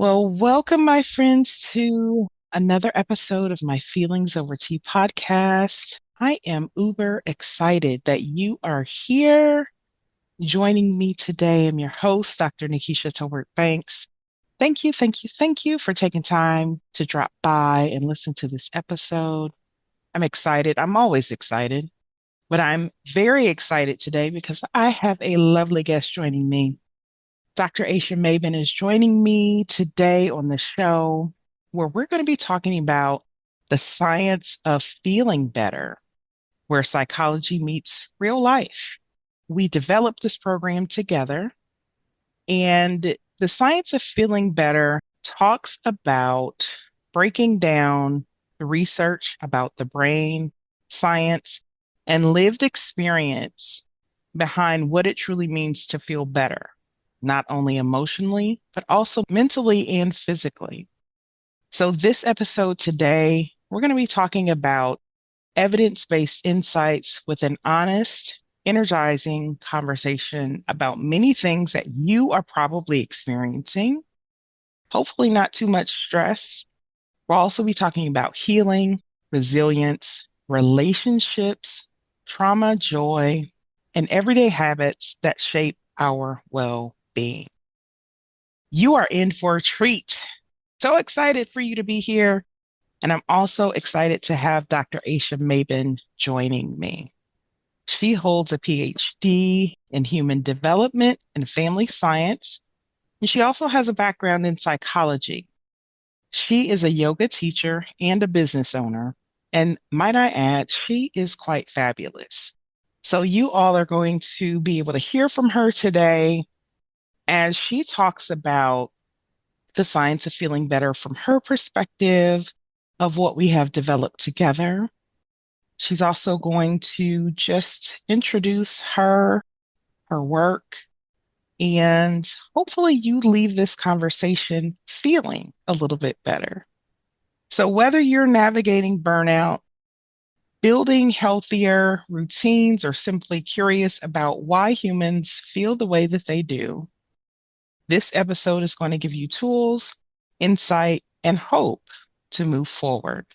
Well, welcome, my friends, to another episode of my Feelings Over Tea podcast. I am uber excited that you are here joining me today. I'm your host, Dr. NaKaisha Tolbert Banks. Thank you for taking time to drop by and listen to this episode. I'm excited. I'm always excited, but I'm very excited today because I have a lovely guest joining me. Dr. Aysha Mabin is joining me today on the show where we're going to be talking about the science of feeling better, where psychology meets real life. We developed this program together, and the science of feeling better talks about breaking down the research about the brain, science, and lived experience behind what it truly means to feel better, not only emotionally, but also mentally and physically. So, this episode today, we're going to be talking about evidence based insights with an honest, energizing conversation about many things that you are probably experiencing. Hopefully, not too much stress. We'll also be talking about healing, resilience, relationships, trauma, joy, and everyday habits that shape our well being. You are in for a treat. So excited for you to be here. And I'm also excited to have Dr. Aysha Mabin joining me. She holds a PhD in human development and family science, and she also has a background in psychology. She is a yoga teacher and a business owner. And might I add, she is quite fabulous. So you all are going to be able to hear from her today as she talks about the science of feeling better from her perspective of what we have developed together. She's also going to just introduce her work, and hopefully you leave this conversation feeling a little bit better. So whether you're navigating burnout, building healthier routines, or simply curious about why humans feel the way that they do, this episode is going to give you tools, insight, and hope to move forward.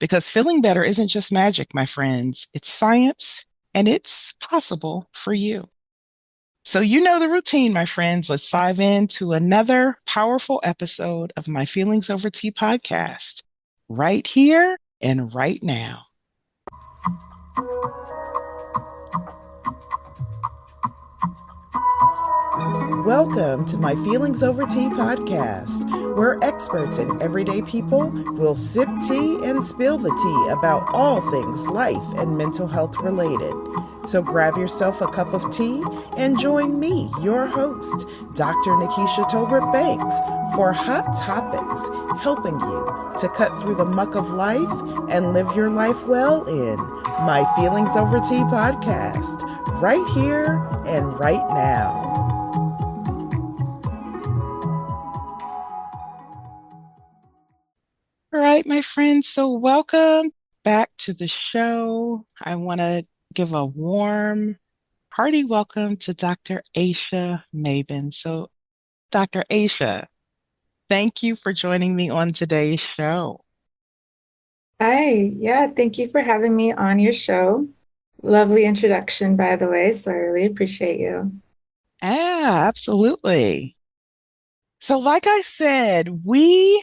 Because feeling better isn't just magic, my friends. It's science and it's possible for you. So, you know the routine, my friends. Let's dive into another powerful episode of my Feelings Over Tea podcast right here and right now. Welcome to my Feelings Over Tea podcast, where experts and everyday people will sip tea and spill the tea about all things life and mental health related. So grab yourself a cup of tea and join me, your host, Dr. NaKaisha Tolbert Banks, for hot topics, helping you to cut through the muck of life and live your life well in my Feelings Over Tea podcast, right here and right now. All right, my friends. So, welcome back to the show. I want to give a warm, hearty welcome to Dr. Aysha Mabin. So, Dr. Aysha, thank you for joining me on today's show. Hi, yeah, thank you for having me on your show. Lovely introduction, by the way, so I really appreciate you. Yeah, absolutely. So, like I said, we,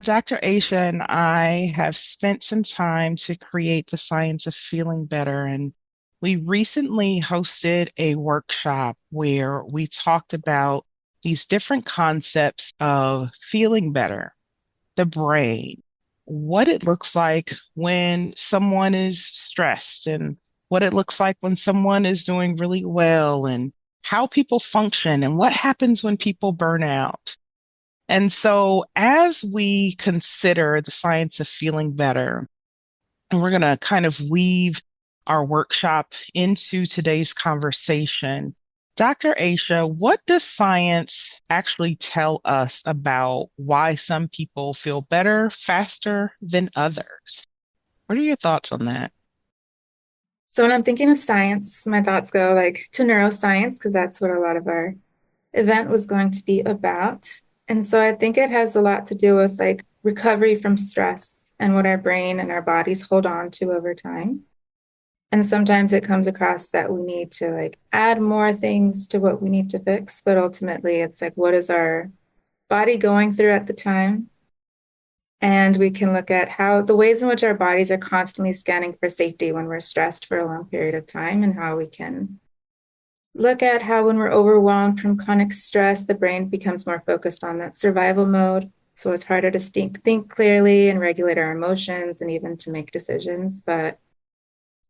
Dr. Aysha and I, have spent some time to create the science of feeling better. And we recently hosted a workshop where we talked about these different concepts of feeling better, the brain, what it looks like when someone is stressed, and what it looks like when someone is doing really well, and how people function, and what happens when people burn out. And so, as we consider the science of feeling better, and we're going to kind of weave our workshop into today's conversation, Dr. Aysha, what does science actually tell us about why some people feel better faster than others? What are your thoughts on that? So when I'm thinking of science, my thoughts go like to neuroscience because that's what a lot of our event was going to be about. And so I think it has a lot to do with like recovery from stress and what our brain and our bodies hold on to over time. And sometimes it comes across that we need to like add more things to what we need to fix. But ultimately, it's like, what is our body going through at the time? And we can look at how the ways in which our bodies are constantly scanning for safety when we're stressed for a long period of time, and how we can look at how when we're overwhelmed from chronic stress, the brain becomes more focused on that survival mode. So it's harder to think clearly and regulate our emotions and even to make decisions. But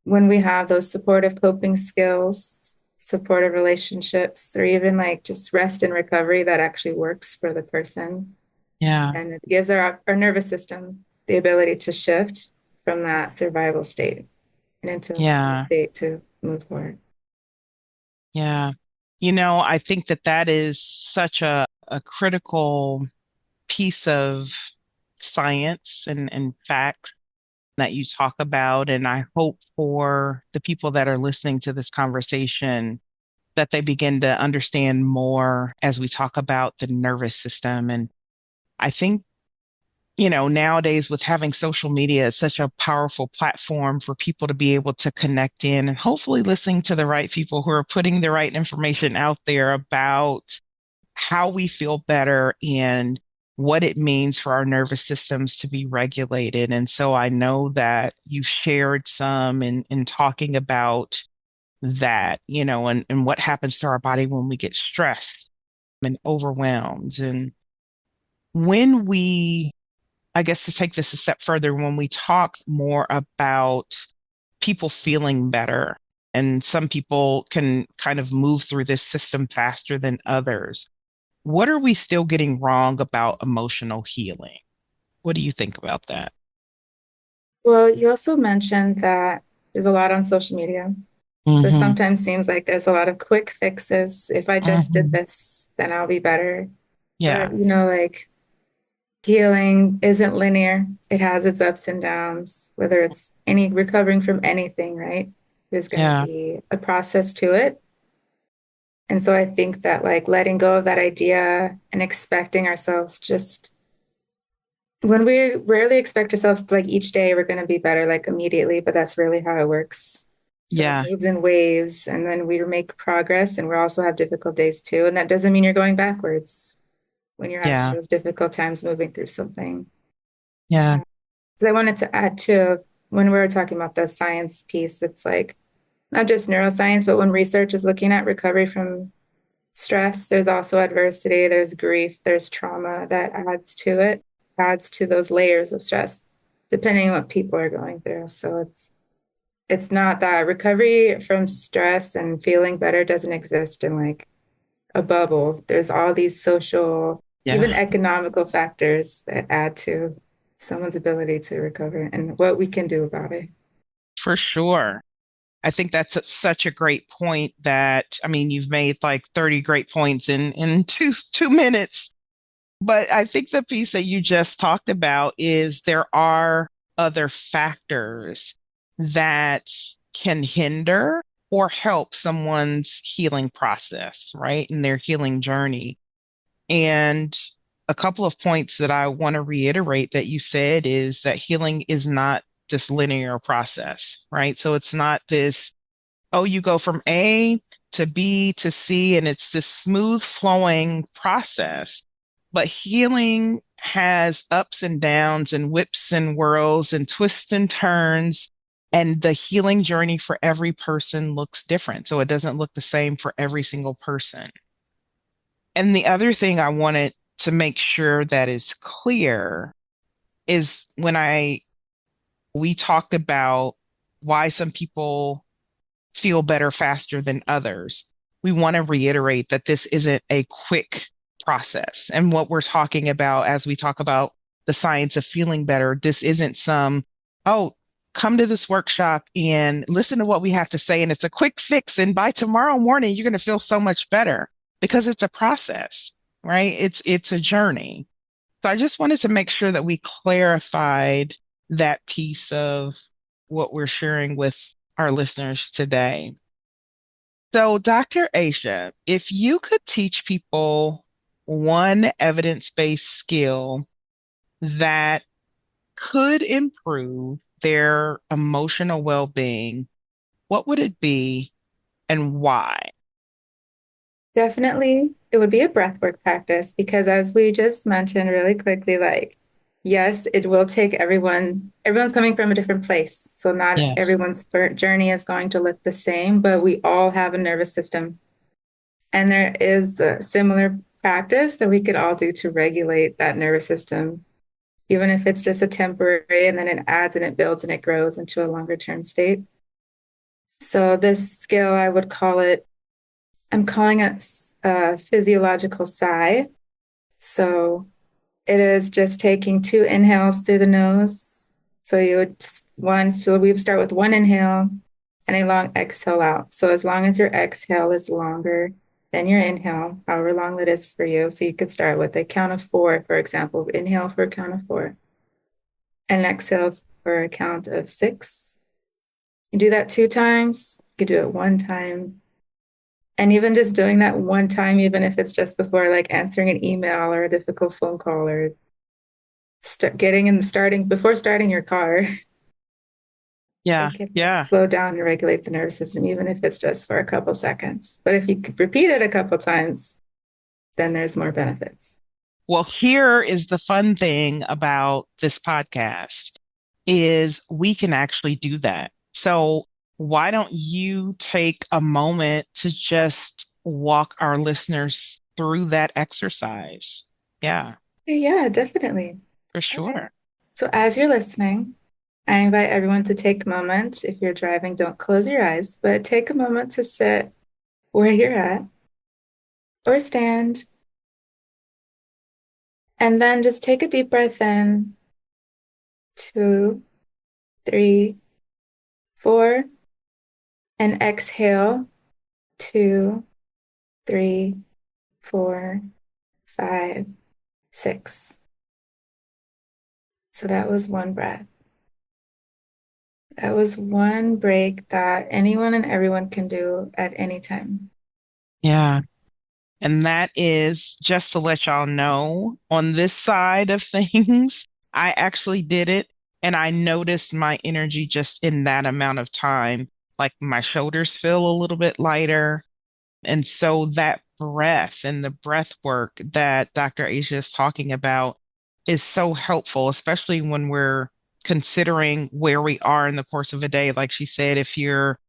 when we have those supportive coping skills, supportive relationships, or even like just rest and recovery that actually works for the person, Yeah, and it gives our nervous system the ability to shift from that survival state and into a flow yeah, state to move forward. yeah. I think that that is such a critical piece of science and fact that you talk about. And I hope for the people that are listening to this conversation that they begin to understand more as we talk about the nervous system. And I think, nowadays with having social media, it's such a powerful platform for people to be able to connect in and hopefully listening to the right people who are putting the right information out there about how we feel better and what it means for our nervous systems to be regulated. And so I know that you shared some in talking about that, and what happens to our body when we get stressed and overwhelmed. And when we, I guess to take this a step further, when we talk more about people feeling better, and some people can kind of move through this system faster than others. What are we still getting wrong about emotional healing? What do you think about that? Well, you also mentioned that there's a lot on social media. So Hmm. sometimes seems like there's a lot of quick fixes. If I just did Hmm. this, then I'll be better. But Yeah, like healing isn't linear. It has its ups and downs, whether it's any recovering from anything, right? There's going to yeah, be a process to it. And so I think that like letting go of that idea and expecting ourselves just when we rarely expect ourselves to, like each day we're going to be better like immediately, but that's really how it works. So it yeah, moves in waves and then we make progress and we also have difficult days too. And that doesn't mean you're going backwards when you're having yeah, those difficult times moving through something. yeah, 'Cause I wanted to add to when we were talking about the science piece, it's like not just neuroscience, but when research is looking at recovery from stress, there's also adversity, there's grief, there's trauma that adds to it, adds to those layers of stress, depending on what people are going through. So it's not that recovery from stress and feeling better doesn't exist in like a bubble. There's all these social, yeah, even economical factors that add to someone's ability to recover and what we can do about it. for sure. I think that's such a great point that, I mean, you've made like 30 great points in two minutes. But I think the piece that you just talked about is there are other factors that can hinder or help someone's healing process, right? In their healing journey. And a couple of points that I want to reiterate that you said is that healing is not this linear process, right? So it's not this, oh, you go from A to B to C, and it's this smooth flowing process. But healing has ups and downs and whips and whirls and twists and turns. And the healing journey for every person looks different. So it doesn't look the same for every single person. And the other thing I wanted to make sure that is clear is when we talked about why some people feel better faster than others. We want to reiterate that this isn't a quick process. And what we're talking about as we talk about the science of feeling better, this isn't some, oh, come to this workshop and listen to what we have to say. And it's a quick fix. And by tomorrow morning, you're going to feel so much better because it's a process, right? It's a journey. So I just wanted to make sure that we clarified that piece of what we're sharing with our listeners today. So, Dr. Aisha, if you could teach people one evidence-based skill that could improve their emotional well-being, what would it be and why? Definitely, it would be a breathwork practice because, as we just mentioned really quickly, like, yes, it will take everyone's coming from a different place. So, not Yes. everyone's journey is going to look the same, but we all have a nervous system. And there is a similar practice that we could all do to regulate that nervous system, even if it's just a temporary and then it adds and it builds and it grows into a longer term state. So, this skill, I'm calling it a physiological sigh. So it is just taking two inhales through the nose. So so we would start with one inhale and a long exhale out. So as long as your exhale is longer than your inhale, however long that is for you. So you could start with a count of four, for example, inhale for a count of four and exhale for a count of six. You do that two times, you could do it one time. And even just doing that one time, even if it's just before like answering an email or a difficult phone call or getting and starting before starting your car, Yeah. it can like Yeah. slow down and regulate the nervous system, even if it's just for a couple seconds. But if you could repeat it a couple times, then there's more benefits. Well, here is the fun thing about this podcast is we can actually do that. So why don't you take a moment to just walk our listeners through that exercise? Yeah, Yeah, definitely. for Okay. sure. So as you're listening, I invite everyone to take a moment. If you're driving, don't close your eyes, but take a moment to sit where you're at or stand. And then just take a deep breath in, two, three, four, and exhale, two, three, four, five, six. So that was one breath. That was one break that anyone and everyone can do at any time. Yeah. And that is just to let y'all know on this side of things, I actually did it and I noticed my energy just in that amount of time. Like my shoulders feel a little bit lighter. And so that breath and the breath work that Dr. Asia is talking about is so helpful, especially when we're considering where we are in the course of a day. Like she said, if you're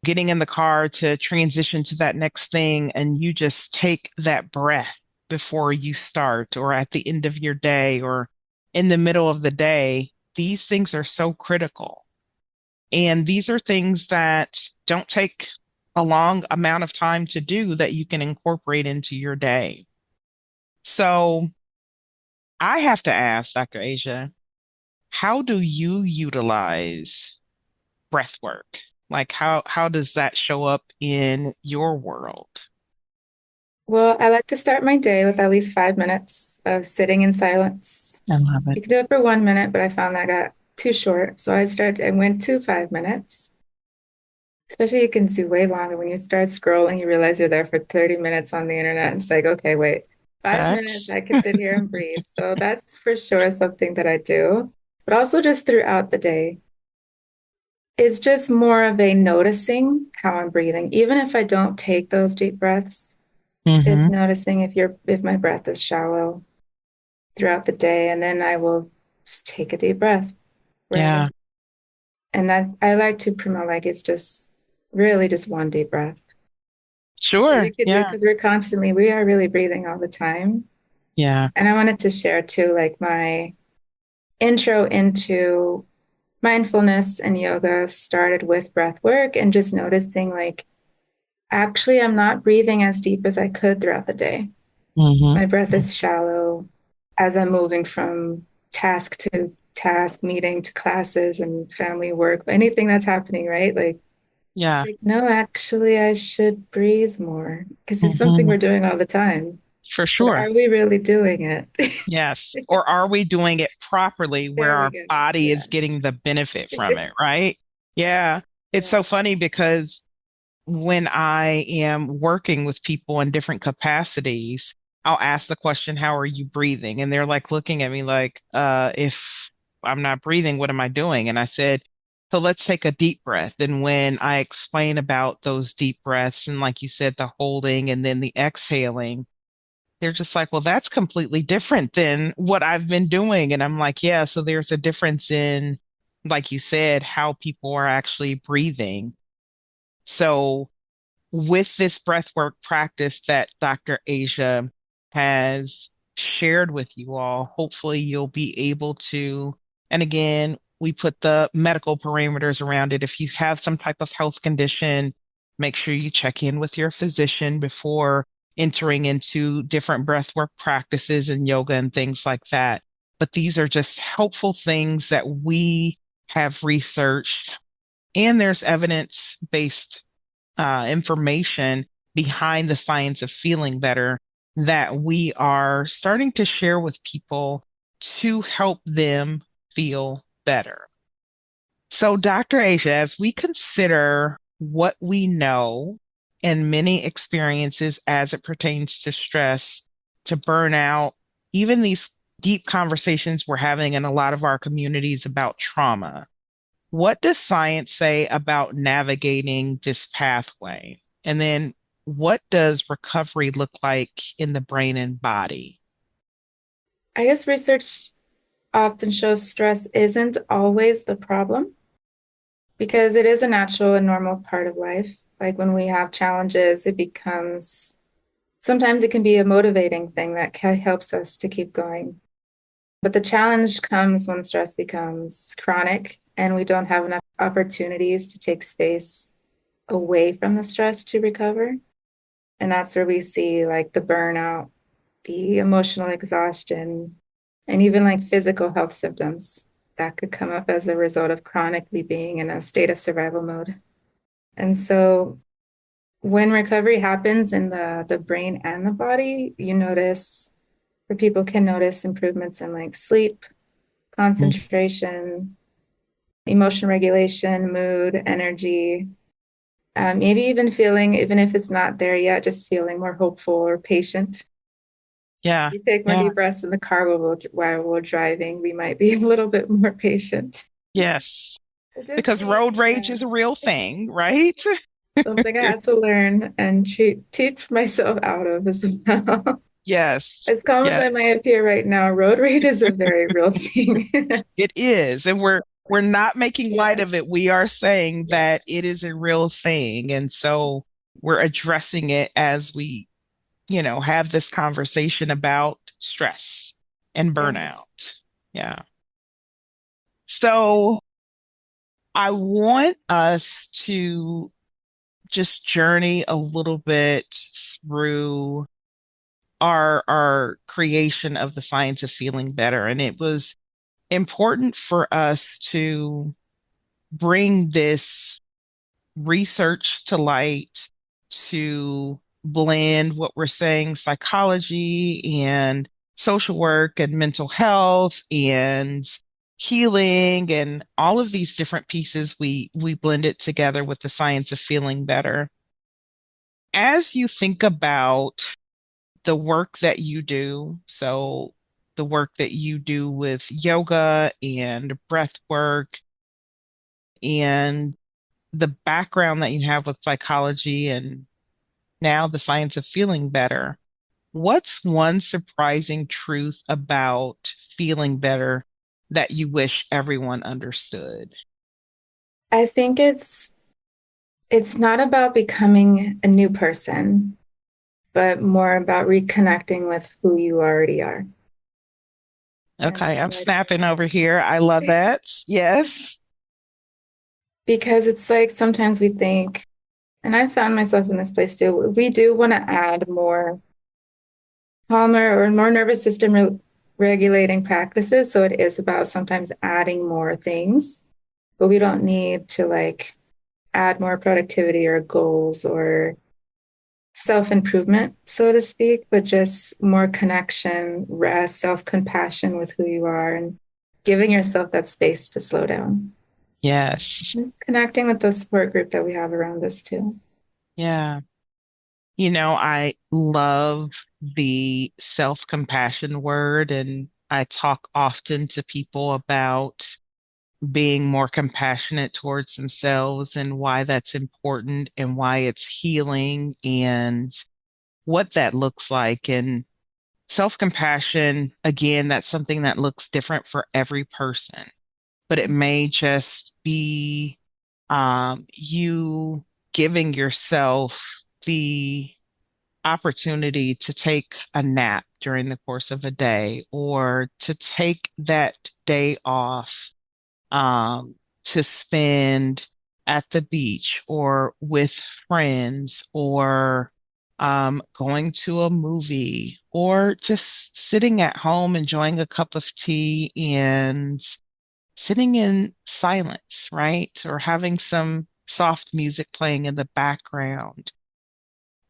getting in the car to transition to that next thing and you just take that breath before you start, or at the end of your day, or in the middle of the day, these things are so critical. And these are things that don't take a long amount of time to do that you can incorporate into your day. So I have to ask, Dr. Asia, how do you utilize breath work? Like how does that show up in your world? Well, I like to start my day with at least 5 minutes of sitting in silence. I love it. You can do it for 1 minute, but I found that got too short. So I went to 5 minutes. Especially you can do way longer when you start scrolling, you realize you're there for 30 minutes on the internet. It's like, okay, wait, 5 minutes, Facts. I can sit here and breathe. So that's for sure something that I do. But also just throughout the day, it's just more of a noticing how I'm breathing. Even if I don't take those deep breaths, it's Mm-hmm. noticing if my breath is shallow throughout the day, and then I will just take a deep breath. Right. Yeah. And that I like to promote like it's just really just one deep breath. That Sure. you could do Yeah. because we are really breathing all the time. Yeah. And I wanted to share too, like my intro into mindfulness and yoga started with breath work and just noticing like actually I'm not breathing as deep as I could throughout the day. Mm-hmm. My breath is shallow as I'm moving from task to task, meeting to classes and family work, anything that's happening, right? Yeah. No, actually, I should breathe more because it's something Mm-hmm. we're doing all the time. For But sure. are we really doing it? Yes. Or are we doing it properly where There we our go. body Yeah. is getting the benefit from it, right? Yeah. It's Yeah. so funny because when I am working with people in different capacities, I'll ask the question, how are you breathing? And they're like looking at me like, if I'm not breathing, what am I doing? And I said, so let's take a deep breath. And when I explain about those deep breaths and like you said, the holding and then the exhaling, they're just like, well, that's completely different than what I've been doing. And I'm like, yeah, so there's a difference in, like you said, how people are actually breathing. So with this breathwork practice that Dr. Asia has shared with you all, hopefully you'll be able to, and again, we put the medical parameters around it. If you have some type of health condition, make sure you check in with your physician before entering into different breathwork practices and yoga and things like that. But these are just helpful things that we have researched, and there's evidence-based information behind the science of feeling better that we are starting to share with people to help them feel better. So, Dr. Asia, as we consider what we know and many experiences as it pertains to stress, to burnout, even these deep conversations we're having in a lot of our communities about trauma, what does science say about navigating this pathway? And then what does recovery look like in the brain and body? I guess research often shows stress isn't always the problem because it is a natural and normal part of life. Like when we have challenges, it becomes sometimes it can be a motivating thing that helps us to keep going. But the challenge comes when stress becomes chronic and we don't have enough opportunities to take space away from the stress to recover. And that's where we see like the burnout, the emotional exhaustion, and even like physical health symptoms that could come up as a result of chronically being in a state of survival mode. And so when recovery happens in the brain and the body, you notice, or people can notice improvements in like sleep, Mm. concentration, emotion regulation, mood, energy, maybe even feeling, even if it's not there yet, just feeling more hopeful or patient. Yeah, We take more yeah, deep breaths in the car while we're driving. We might be a little bit more patient. yes. Just Because being, road rage yeah, is a real thing, right? something I had to learn and teach myself out of as well. Yes, As calm as I yes, might appear right now, road rage is a very real thing. it is. And we're not making light Yeah, of it. We are saying yeah, that it is a real thing. And so we're addressing it as we, have this conversation about stress and yeah. burnout. Yeah. So I want us to just journey a little bit through our creation of the science of feeling better. And it was important for us to bring this research to light, to blend what we're saying, psychology and social work and mental health and healing and all of these different pieces we blend it together with the science of feeling better. As you think about the work that you do, so the work that you do with yoga and breath work and the background that you have with psychology and now the science of feeling better, what's one surprising truth about feeling better that you wish everyone understood? I think it's not about becoming a new person, but more about reconnecting with who you already are. And Okay, I'm like snapping over here. I love that. Yes. because it's like sometimes we think, and I found myself in this place too, we do want to add more calmer or more nervous system regulating practices. So it is about sometimes adding more things, but we don't need to like add more productivity or goals or self improvement, so to speak, but just more connection, rest, self compassion with who you are, and giving yourself that space to slow down. Yes. Connecting with the support group that we have around us too. Yeah. I love the self-compassion word, and I talk often to people about being more compassionate towards themselves and why that's important and why it's healing and what that looks like. And self-compassion, again, that's something that looks different for every person, but it may just be you giving yourself the opportunity to take a nap during the course of a day or to take that day off to spend at the beach or with friends or going to a movie or just sitting at home enjoying a cup of tea and sitting in silence, right? Or having some soft music playing in the background.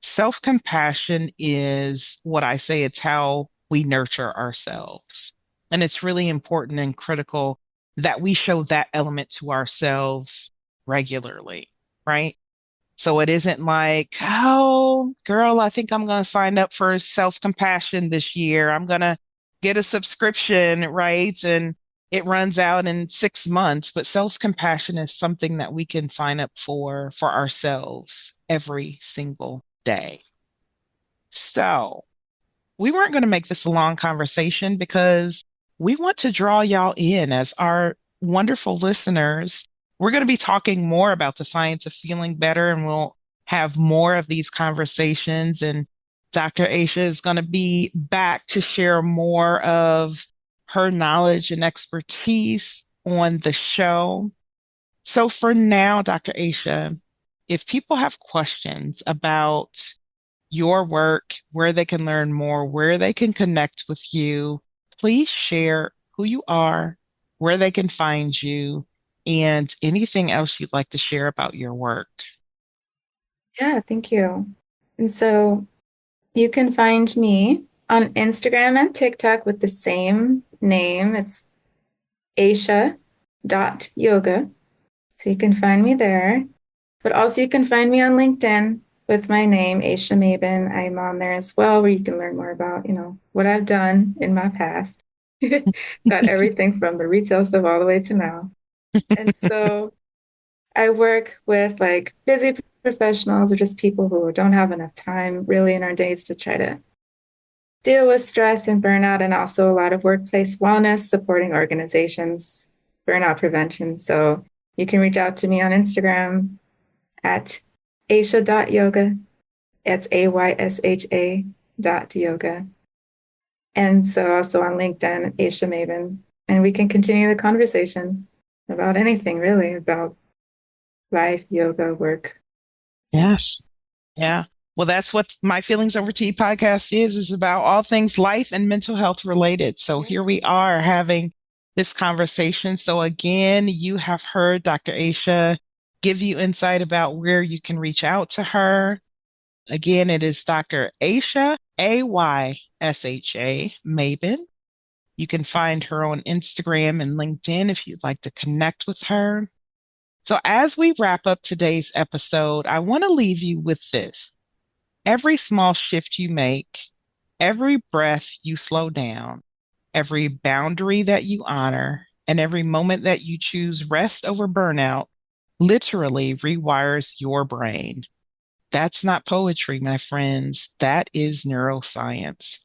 Self-compassion is what I say, it's how we nurture ourselves. And it's really important and critical that we show that element to ourselves regularly, right? So it isn't like, oh, girl, I think I'm going to sign up for self-compassion this year. I'm going to get a subscription, right? And it runs out in 6 months. But self-compassion is something that we can sign up for ourselves every single day. So we weren't going to make this a long conversation because we want to draw y'all in as our wonderful listeners. We're going to be talking more about the science of feeling better, and we'll have more of these conversations. And Dr. Aysha is going to be back to share more of her knowledge and expertise on the show. So for now, Dr. Aysha, if people have questions about your work, where they can learn more, where they can connect with you, please share who you are, where they can find you, and anything else you'd like to share about your work. Yeah, thank you. And so you can find me on Instagram and TikTok with the same name. It's Aysha.yoga. So you can find me there. But also you can find me on LinkedIn with my name, Aysha Mabin. I'm on there as well, where you can learn more about, what I've done in my past. Got everything from the retail stuff all the way to now. And so I work with like busy professionals or just people who don't have enough time really in our days to try to deal with stress and burnout, and also a lot of workplace wellness, supporting organizations, burnout prevention. So you can reach out to me on Instagram at Aysha.yoga. It's Aysha dot yoga. And so also on LinkedIn, Aysha Mabin. And we can continue the conversation about anything really, about life, yoga, work. Yes. Yeah. Well, that's what my Feelings Over Tea podcast is about all things life and mental health related. So here we are having this conversation. So again, you have heard Dr. Aysha give you insight about where you can reach out to her. Again, it is Dr. Aysha, Aysha Mabin. You can find her on Instagram and LinkedIn if you'd like to connect with her. So as we wrap up today's episode, I want to leave you with this. Every small shift you make, every breath you slow down, every boundary that you honor, and every moment that you choose rest over burnout literally rewires your brain. That's not poetry, my friends. That is neuroscience.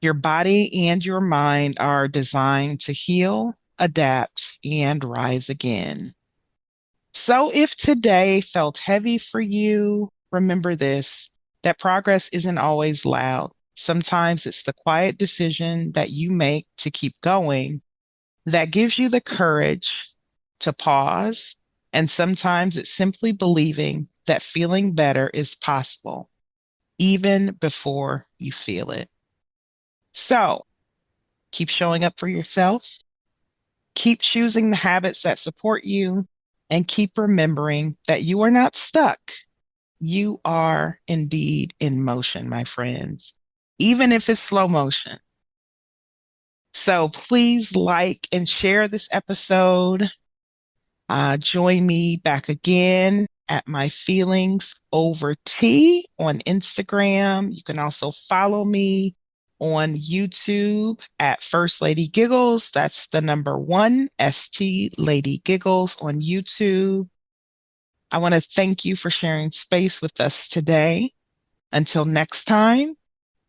Your body and your mind are designed to heal, adapt, and rise again. So if today felt heavy for you, remember this, that progress isn't always loud. Sometimes it's the quiet decision that you make to keep going that gives you the courage to pause. And sometimes it's simply believing that feeling better is possible, even before you feel it. So keep showing up for yourself, keep choosing the habits that support you, and keep remembering that you are not stuck. You are indeed in motion, my friends, even if it's slow motion. So please like and share this episode. Join me back again at My Feelings Over Tea on Instagram. You can also follow me on YouTube at First Lady Giggles. That's the number one, ST Lady Giggles on YouTube. I want to thank you for sharing space with us today. Until next time,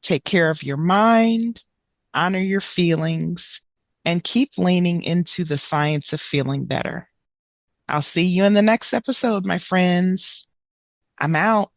take care of your mind, honor your feelings, and keep leaning into the science of feeling better. I'll see you in the next episode, my friends. I'm out.